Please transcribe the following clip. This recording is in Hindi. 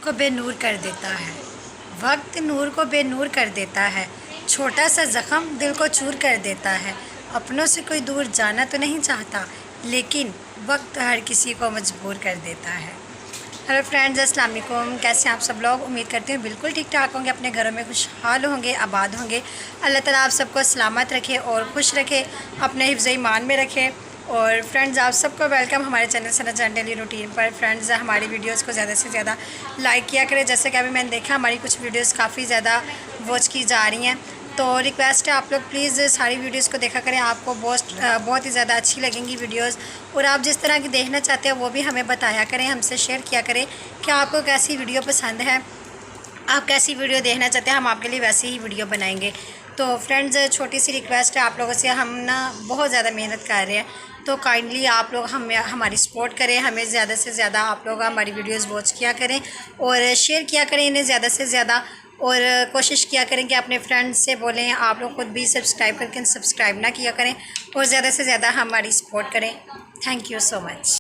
को बेनूर कर देता है, वक्त नूर को बेनूर कर देता है। छोटा सा ज़ख़म दिल को चूर कर देता है। अपनों से कोई दूर जाना तो नहीं चाहता, लेकिन वक्त हर किसी को मजबूर कर देता है। हेलो फ्रेंड्स, अस्सलाम वालेकुम। कैसे हैं आप सब लोग? उम्मीद करते हैं बिल्कुल ठीक ठाक होंगे, अपने घरों में खुशहाल होंगे, आबाद होंगे। अल्लाह ताला आप सबको सलामत रखे और खुश रखे, अपने हिफ्ज़ ईमान में रखे। और फ्रेंड्स, आप सबको वेलकम हमारे चैनल सना डेली रूटीन पर। फ्रेंड्स, हमारी वीडियोस को ज़्यादा से ज़्यादा लाइक किया करें। जैसे कि अभी मैंने देखा हमारी कुछ वीडियोस काफ़ी ज़्यादा वॉच की जा रही हैं, तो रिक्वेस्ट है आप लोग प्लीज़ सारी वीडियोस को देखा करें। आपको बहुत ही ज़्यादा अच्छी लगेंगी वीडियोस, और आप जिस तरह की देखना चाहते हैं वो भी हमें बताया करें, हमसे शेयर किया करें कि आपको कैसी वीडियो पसंद है, आप कैसी वीडियो देखना चाहते हैं, हम आपके लिए वैसी ही वीडियो बनाएंगे। तो फ्रेंड्स, छोटी सी रिक्वेस्ट है आप लोगों से, हम ना बहुत ज़्यादा मेहनत कर रहे हैं, तो काइंडली आप लोग हमारी सपोर्ट करें। हमें ज़्यादा से ज़्यादा आप लोग हमारी वीडियोस वॉच किया करें और शेयर किया करें इन्हें ज़्यादा से ज़्यादा, और कोशिश किया करें कि अपने फ्रेंड्स से बोलें। आप लोग खुद भी सब्सक्राइब करके सब्सक्राइब ना किया करें, और ज़्यादा से ज़्यादा हमारी सपोर्ट करें। Thank you so much.